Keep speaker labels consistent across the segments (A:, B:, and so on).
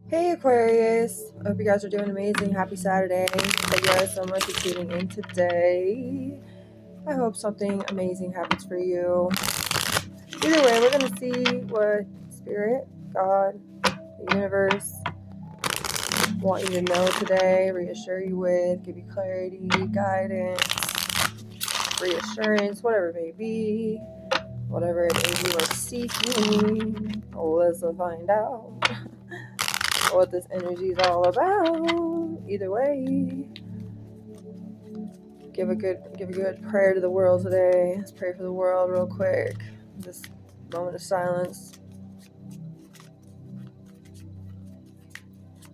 A: Hey Aquarius, I hope you guys are doing amazing. Happy Saturday. Thank you guys so much for tuning in today. I hope something amazing happens for you. Either way, we're going to see what Spirit, God, the universe want you to know today, reassure you with, give you clarity, guidance, reassurance, whatever it may be, whatever it is you are seeking. Let's find out what this energy is all about. Either way, give a good prayer to the world today. Let's pray for the world real quick. This moment of silence.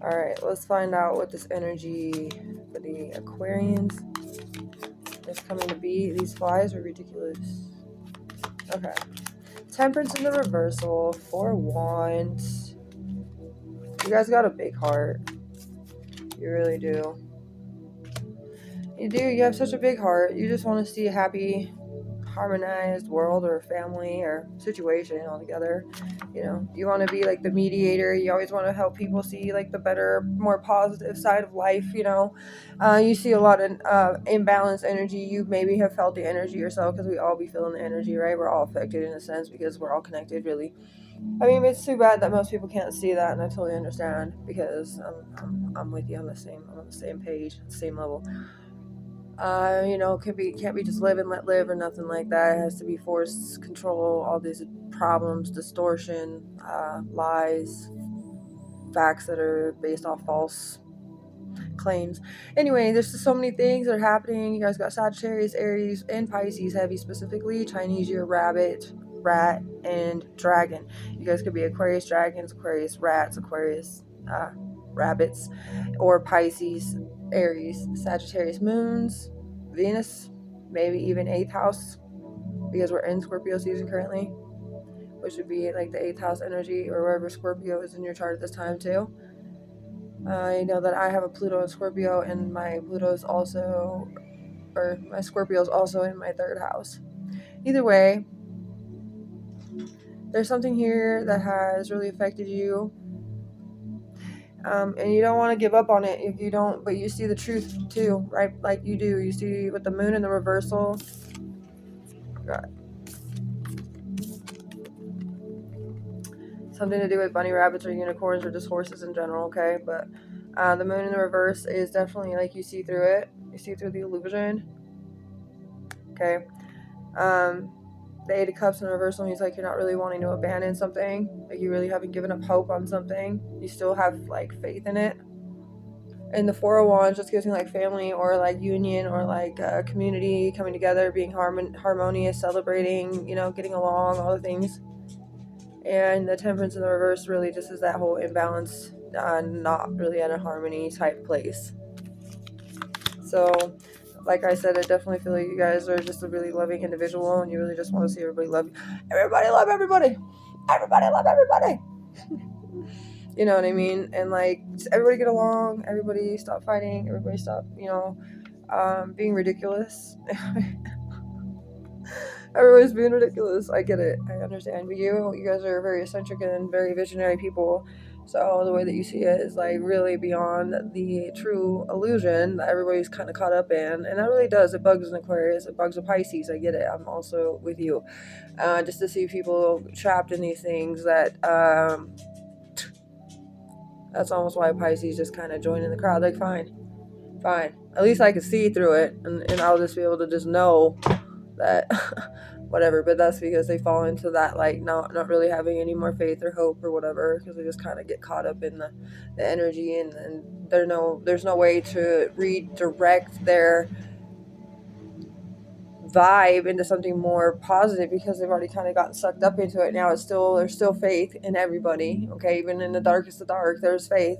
A: All right, let's find out what this energy for the Aquarians is coming to be. These flies are ridiculous. Okay, Temperance in the reversal. 4 Wands. You guys got a big heart. You really do. You do. You have such a big heart. You just want to see a happy, harmonized world or family or situation altogether. You know, you want to be like the mediator. You always want to help people see like the better, more positive side of life. You see a lot of imbalanced energy. You maybe have felt the energy yourself, because we all be feeling the energy, right? We're all affected in a sense because we're all connected, really. I mean, it's too bad that most people can't see that, and I totally understand, because I'm with you. I'm on the same page, same level. Can't be just live and let live or nothing like that. It has to be force, control, all these problems, distortion, lies, facts that are based off false claims. Anyway, there's just so many things that are happening. You guys got Sagittarius, Aries, and Pisces heavy, specifically Chinese year, rabbit, rat, and dragon. You guys could be Aquarius dragons, Aquarius rats, Aquarius rabbits, or Pisces, Aries, Sagittarius moons, Venus, maybe even 8th house, because we're in Scorpio season currently, which would be like the 8th house energy, or wherever Scorpio is in your chart at this time too. I know that I have a Pluto in Scorpio, and my Scorpio is also in my 3rd house. Either way, there's something here that has really affected you. And you don't want to give up on it if you don't, but you see the truth too, right? Like you do. You see with the moon in the reversal. God. Something to do with bunny rabbits or unicorns or just horses in general, okay? But the moon in the reverse is definitely like you see through it. You see through the illusion. Okay. The 8 of Cups in reversal means like you're not really wanting to abandon something. Like you really haven't given up hope on something. You still have like faith in it. And the 4 of Wands just gives me like family or like union or like a community coming together, being harmonious, celebrating, getting along, all the things. And the Temperance in the reverse really just is that whole imbalance, not really at a harmony type place. So, like I said, I definitely feel like you guys are just a really loving individual, and you really just want to see everybody love you. Everybody love everybody. Everybody love everybody. You know what I mean? And like, everybody get along. Everybody stop fighting. Everybody stop, being ridiculous. Everybody's being ridiculous. I get it. I understand. But you guys are very eccentric and very visionary people. So the way that you see it is like really beyond the true illusion that everybody's kind of caught up in. And that really does. It bugs an Aquarius. It bugs a Pisces. I get it. I'm also with you. Just to see people trapped in these things that, that's almost why Pisces just kind of joined in the crowd. Like, fine. At least I can see through it. And I'll just be able to just know that whatever. But that's because they fall into that, like, not really having any more faith or hope or whatever, because they just kind of get caught up in the energy, and there's no way to redirect their vibe into something more positive, because they've already kind of gotten sucked up into it. Now there's still faith in everybody, okay? Even in the darkest of dark, there's faith,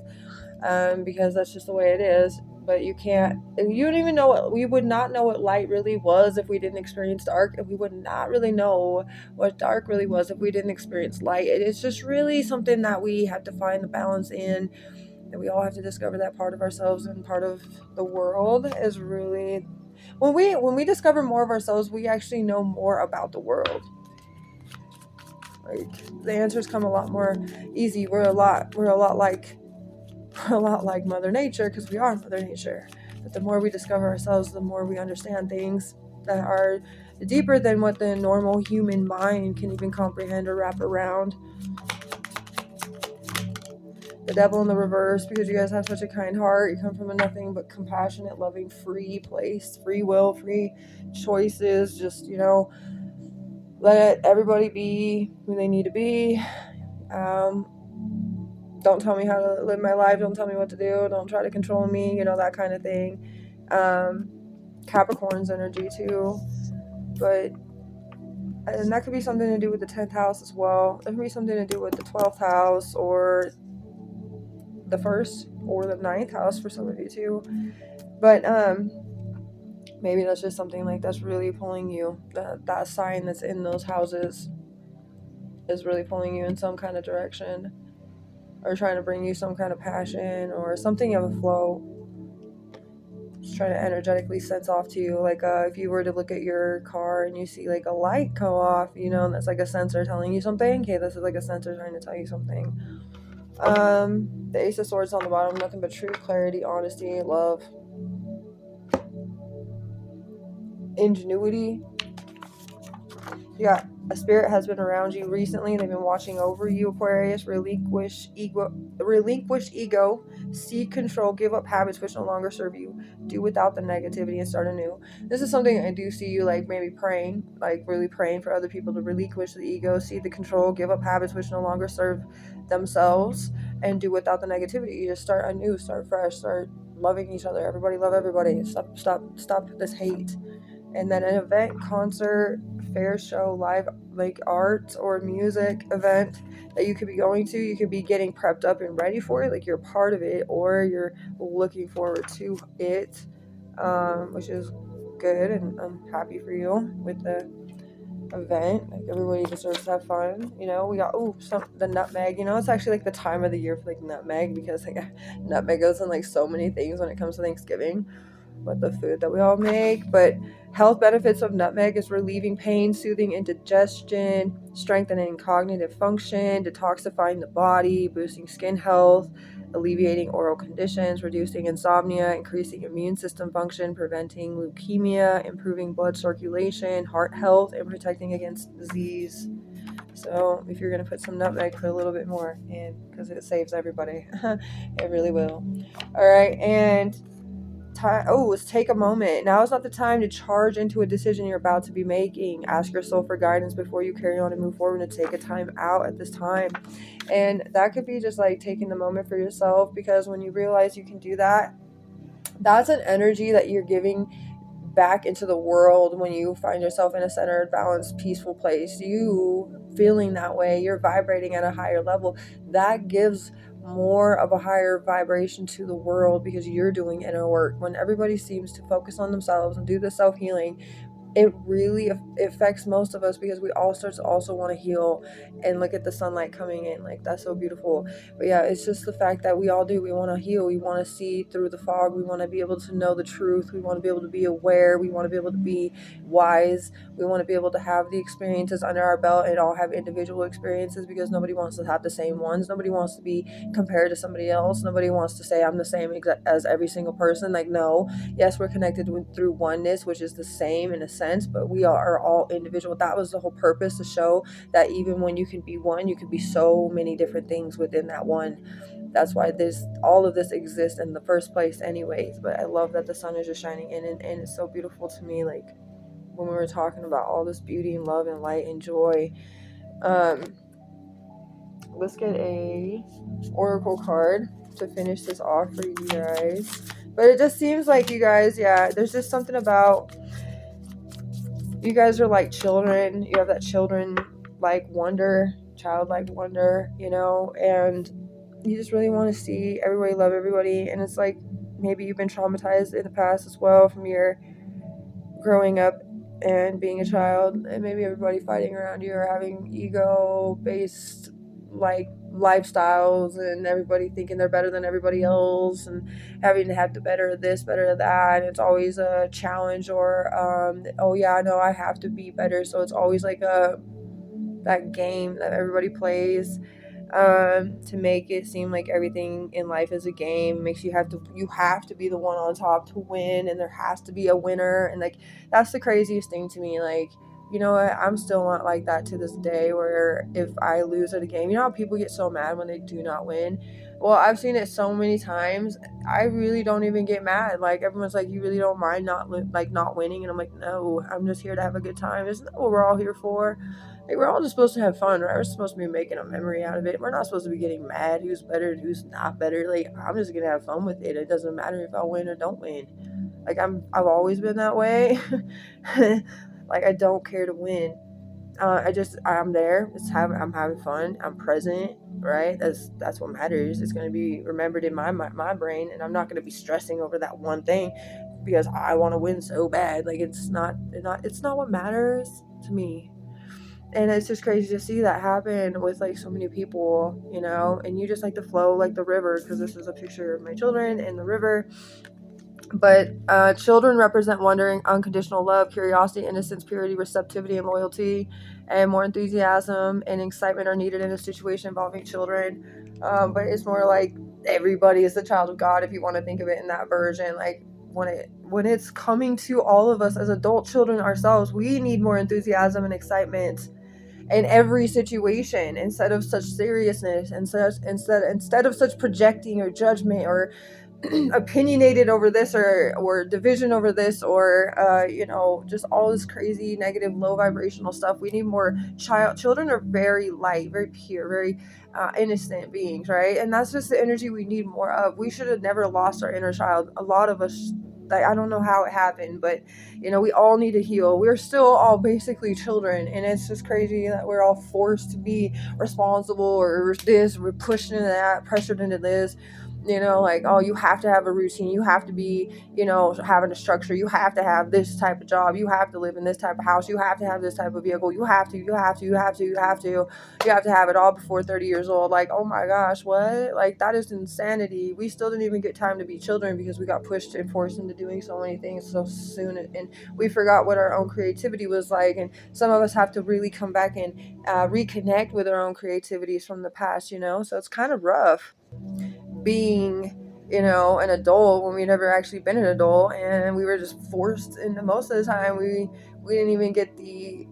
A: because that's just the way it is. But you don't even know we would not know what light really was if we didn't experience dark, and we would not really know what dark really was if we didn't experience light. It's just really something that we have to find the balance in, and we all have to discover that part of ourselves and part of the world is really, when we discover more of ourselves, we actually know more about the world. Like, the answers come a lot more easy. We're a lot like we're a lot like Mother Nature, because we are Mother Nature. But the more we discover ourselves, the more we understand things that are deeper than what the normal human mind can even comprehend or wrap around. The Devil in the reverse, because you guys have such a kind heart. You come from a nothing but compassionate, loving, free place, free will, free choices. Just, let everybody be who they need to be. Don't tell me how to live my life. Don't tell me what to do. Don't try to control me. That kind of thing. Capricorn's energy too. And that could be something to do with the 10th house as well. It could be something to do with the 12th house, or the 1st or the 9th house for some of you too. But maybe that's just something like that's really pulling you. That sign that's in those houses is really pulling you in some kind of direction, or trying to bring you some kind of passion or something of a flow. Just trying to energetically sense off to you. Like if you were to look at your car and you see like a light go off, that's like a sensor telling you something. Okay, this is like a sensor trying to tell you something. The Ace of Swords on the bottom, nothing but truth, clarity, honesty, love, ingenuity. Yeah, a spirit has been around you recently. They've been watching over you, Aquarius. Relinquish ego, seek control, give up habits which no longer serve you. Do without the negativity and start anew. This is something I do see you like maybe praying, like really praying for other people to relinquish the ego, see the control, give up habits which no longer serve themselves, and do without the negativity. You just start anew, start fresh, start loving each other. Everybody love everybody. Stop this hate. And then an event, concert, fair show, live like art or music event that you could be going to. You could be getting prepped up and ready for it, like you're part of it, or you're looking forward to it, which is good, and I'm happy for you with the event. Like everybody deserves to have fun. We got the nutmeg. It's actually like the time of the year for like nutmeg, because like nutmeg goes in like so many things when it comes to Thanksgiving. But the food that we all make. But health benefits of nutmeg is relieving pain, soothing indigestion, strengthening cognitive function, detoxifying the body, boosting skin health, alleviating oral conditions, reducing insomnia, increasing immune system function, preventing leukemia, improving blood circulation, heart health, and protecting against disease. So if you're going to put some nutmeg, put a little bit more in, because it saves everybody. It really will. All right, and let's take a moment. Now is not the time to charge into a decision you're about to be making. Ask your soul for guidance before you carry on and move forward, and take a time out at this time. And that could be just like taking the moment for yourself, because when you realize you can do that, that's an energy that you're giving back into the world. When you find yourself in a centered, balanced, peaceful place, you feeling that way, you're vibrating at a higher level. That gives more of a higher vibration to the world, because you're doing inner work. When everybody seems to focus on themselves and do the self-healing, it really affects most of us, because we all start to also want to heal and look at the sunlight coming in. Like, that's so beautiful. But yeah, it's just the fact that we all do. We want to heal. We want to see through the fog. We want to be able to know the truth. We want to be able to be aware. We want to be able to be wise. We want to be able to have the experiences under our belt and all have individual experiences, because nobody wants to have the same ones. Nobody wants to be compared to somebody else. Nobody wants to say I'm the same as every single person. Like, no. Yes, we're connected through oneness, which is the same in a sense, but we are all individual. That was the whole purpose, to show that even when you can be one, you can be so many different things within that one. That's why all of this exists in the first place anyways. But I love that the sun is just shining in, and it's so beautiful to me, like when we were talking about all this beauty and love and light and joy. Let's get a oracle card to finish this off for you guys. But it just seems like you guys, there's just something about you guys are like children. You have that children-like wonder, childlike wonder, and you just really want to see everybody love everybody. And it's like maybe you've been traumatized in the past as well, from your growing up and being a child, and maybe everybody fighting around you or having ego-based like lifestyles, and everybody thinking they're better than everybody else, and having to have the better of this, better of that, and it's always a challenge, or I have to be better. So it's always like that game that everybody plays. to make it seem like everything in life is a game. Makes you have to be the one on top to win, and there has to be a winner. And like, that's the craziest thing to me. Like, you know what, I'm still not like that to this day, where if I lose at a game, you know how people get so mad when they do not win? Well, I've seen it so many times. I really don't even get mad. Like, everyone's like, you really don't mind not winning? And I'm like, no, I'm just here to have a good time. Isn't that what we're all here for? Like, we're all just supposed to have fun, right? We're supposed to be making a memory out of it. We're not supposed to be getting mad who's better and who's not better. Like, I'm just gonna have fun with it. It doesn't matter if I win or don't win. Like, I've always been that way. Like, I don't care to win. I'm there. I'm having fun. I'm present, right? That's what matters. It's gonna be remembered in my brain, and I'm not gonna be stressing over that one thing because I want to win so bad. Like, it's not what matters to me. And it's just crazy to see that happen with like so many people, you know. And you just like to flow like the river, because this is a picture of my children in the river. But children represent wondering, unconditional love, curiosity, innocence, purity, receptivity, and loyalty. And more enthusiasm and excitement are needed in a situation involving children. But it's more like everybody is the child of God, if you want to think of it in that version. Like, when it's coming to all of us as adult children ourselves, we need more enthusiasm and excitement in every situation, instead of such seriousness, and instead of such projecting or judgment or opinionated over this, or division over this, or you know, just all this crazy negative low vibrational stuff. We need more children are very light, very pure, very innocent beings, right? And that's just the energy we need more of. We should have never lost our inner child. A lot of us, like, I don't know how it happened, but you know, we all need to heal. We're still all basically children, and it's just crazy that we're all forced to be responsible, or this, we're pushed into that, pressured into this. You know, like, oh, you have to have a routine, you have to be, you know, having a structure, you have to have this type of job, you have to live in this type of house, you have to have this type of vehicle, you have to have it all before 30 years old. Like, oh my gosh, what? Like, that is insanity. We still didn't even get time to be children because we got pushed and forced into doing so many things so soon, and we forgot what our own creativity was like. And some of us have to really come back and reconnect with our own creativities from the past, you know. So it's kind of rough being, you know, an adult when we never actually been an adult, and we were just forced. And most of the time we didn't even get the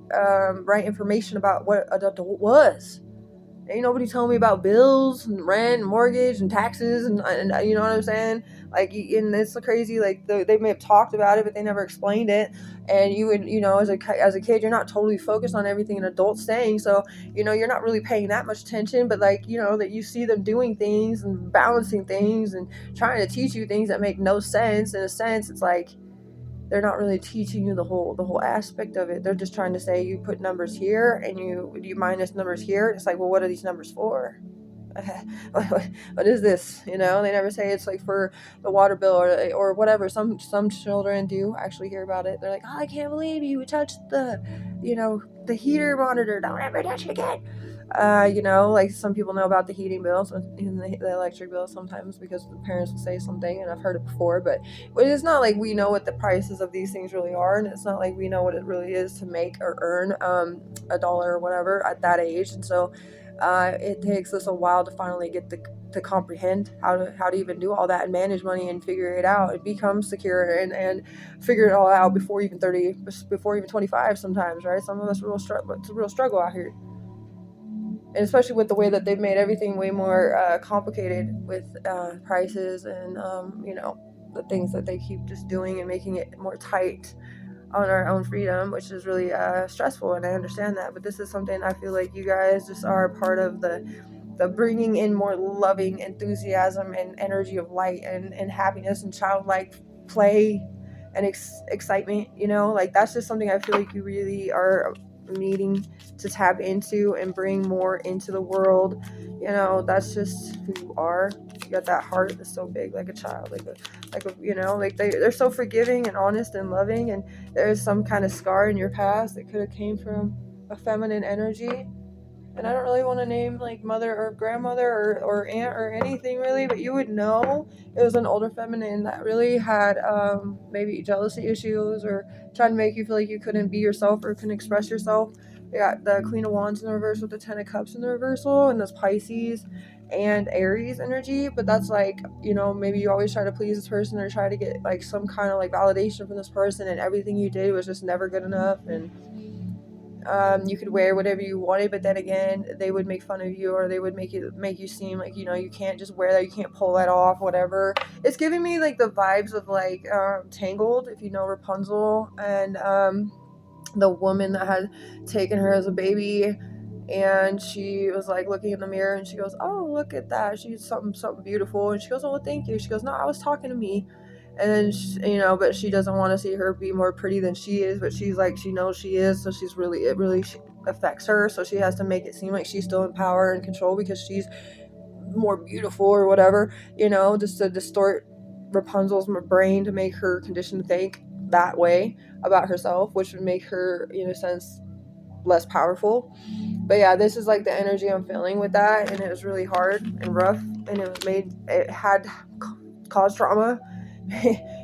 A: right information about what an adult was. Ain't nobody telling me about bills and rent and mortgage and taxes, and you know what I'm saying? Like, and it's so crazy. Like, they may have talked about it, but they never explained it. And you would, you know, as a kid, you're not totally focused on everything an adult's saying, so you know, you're not really paying that much attention. But like, you know, that you see them doing things and balancing things and trying to teach you things that make no sense. In a sense, it's like they're not really teaching you the whole aspect of it. They're just trying to say, you put numbers here and you minus numbers here. It's like, well, what are these numbers for? What is this? You know, they never say it's like for the water bill or whatever. Some children do actually hear about it. They're like, oh, I can't believe you touched the, you know, the heater monitor. Don't ever touch it again. You know, like, some people know about the heating bills and the electric bills sometimes because the parents will say something, and I've heard it before. But it's not like we know what the prices of these things really are, and it's not like we know what it really is to make or earn $1 or whatever at that age. And so it takes us a while to finally get to comprehend how to even do all that and manage money and figure it out and become secure and figure it all out before even 30, before even 25 sometimes, right? Some of us it's a real struggle out here. And especially with the way that they've made everything way more complicated with prices and you know, the things that they keep just doing and making it more tight on our own freedom, which is really stressful. And I understand that, but this is something I feel like you guys just are a part of the bringing in more loving enthusiasm and energy of light and happiness and childlike play and excitement, you know. Like, that's just something I feel like you really are needing to tap into and bring more into the world. You know, that's just who you are. You got that heart that's so big, like a child, like a you know, like they're so forgiving and honest and loving. And there's some kind of scar in your past that could have came from a feminine energy. And I don't really want to name like mother or grandmother or aunt or anything really, but you would know it was an older feminine that really had maybe jealousy issues, or trying to make you feel like you couldn't be yourself or couldn't express yourself. We got the Queen of Wands in the reverse with the Ten of Cups in the reversal, and this Pisces and Aries energy. But that's like, you know, maybe you always try to please this person or try to get like some kind of like validation from this person, and everything you did was just never good enough. And you could wear whatever you wanted, but then again, they would make fun of you, or they would make you seem like, you know, you can't just wear that, you can't pull that off, whatever. It's giving me like the vibes of like Tangled, if you know Rapunzel, and the woman that had taken her as a baby, and she was like looking in the mirror, and she goes, "Oh, look at that, she's something beautiful," and she goes, "Oh, well, thank you." She goes, "No, I was talking to me." And then you know, but she doesn't want to see her be more pretty than she is, but she's like, she knows she is, so it really affects her, so she has to make it seem like she's still in power and control because she's more beautiful or whatever, you know, just to distort Rapunzel's brain to make her conditioned to think that way about herself, which would make her, in a sense, less powerful. But yeah, this is like the energy I'm feeling with that, and it was really hard and rough, and it had caused trauma,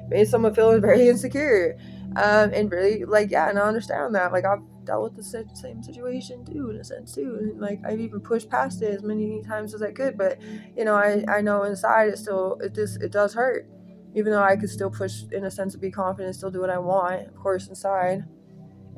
A: made someone feel very insecure, and really like, yeah, and I understand that. Like, I've dealt with the same situation too, in a sense too, and like I've even pushed past it as many times as I could, but you know, I know inside it does hurt, even though I could still push in a sense to be confident and still do what I want. Of course, inside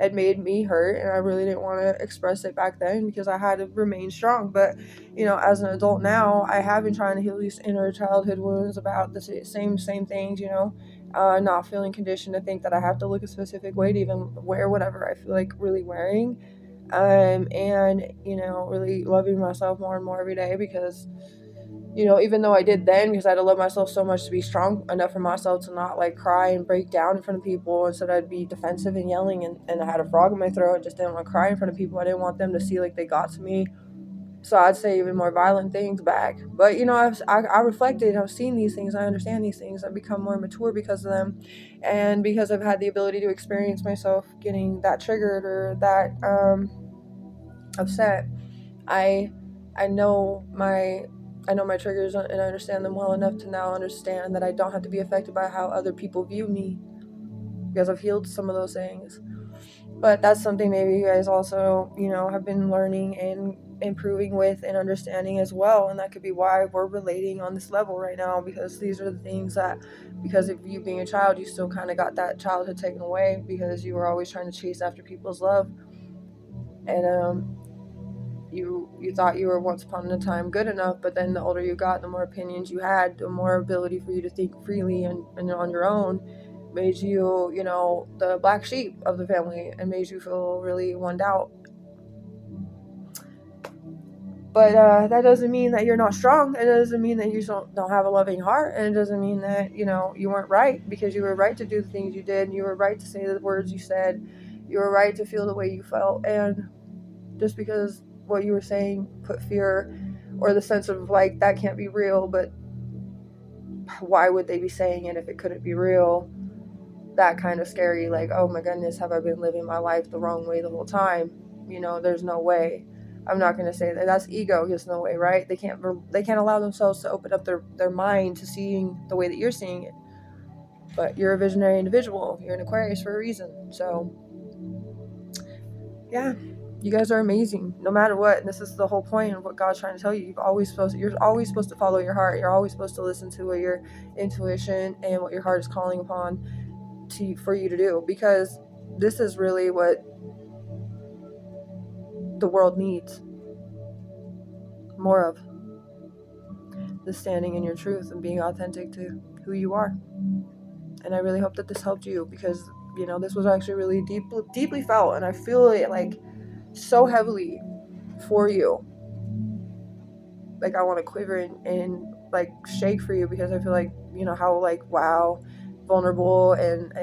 A: it made me hurt, and I really didn't want to express it back then because I had to remain strong. But you know, as an adult now, I have been trying to heal these inner childhood wounds about the same things, you know, not feeling conditioned to think that I have to look a specific way to even wear whatever I feel like really wearing, and you know, really loving myself more and more every day, because you know, even though I did then, because I had to love myself so much to be strong enough for myself to not like cry and break down in front of people. Instead, I'd be defensive and yelling, and I had a frog in my throat. I just didn't want to cry in front of people. I didn't want them to see like they got to me. So I'd say even more violent things back. But you know, I reflected, I've seen these things, I understand these things, I've become more mature because of them, and because I've had the ability to experience myself getting that triggered or that upset. I I know my triggers, and I understand them well enough to now understand that I don't have to be affected by how other people view me, because I've healed some of those things. But that's something maybe you guys also, you know, have been learning and improving with and understanding as well, and that could be why we're relating on this level right now, because these are the things that, because of you being a child, you still kind of got that childhood taken away because you were always trying to chase after people's love, and you thought you were once upon a time good enough, but then the older you got, the more opinions you had, the more ability for you to think freely and on your own, made you, you know, the black sheep of the family, and made you feel really one'd out. But that doesn't mean that you're not strong, and it doesn't mean that you don't have a loving heart, and it doesn't mean that, you know, you weren't right, because you were right to do the things you did, and you were right to say the words you said, you were right to feel the way you felt. And just because what you were saying put fear, or the sense of like, that can't be real, but why would they be saying it if it couldn't be real, that kind of scary, like, oh my goodness, have I been living my life the wrong way the whole time? You know, there's no way. I'm not going to say that. That's ego. There's no way, right? They can't allow themselves to open up their mind to seeing the way that you're seeing it. But you're a visionary individual. You're an Aquarius for a reason. So yeah, you guys are amazing no matter what. And this is the whole point of what God's trying to tell you. You're always supposed to follow your heart. You're always supposed to listen to what your intuition and what your heart is calling upon for you to do, because this is really what the world needs more of, the standing in your truth and being authentic to who you are. And I really hope that this helped you, because you know, this was actually really deeply felt, and I feel it like so heavily for you. Like, I want to quiver and like shake for you, because I feel like, you know, how like, wow, vulnerable, and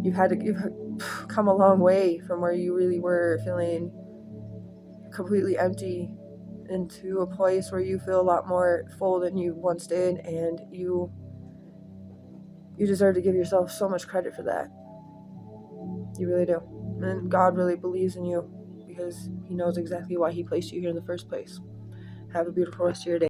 A: you've come a long way from where you really were feeling completely empty, into a place where you feel a lot more full than you once did, and you deserve to give yourself so much credit for that. You really do. And God really believes in you, because he knows exactly why he placed you here in the first place. Have a beautiful rest of your day.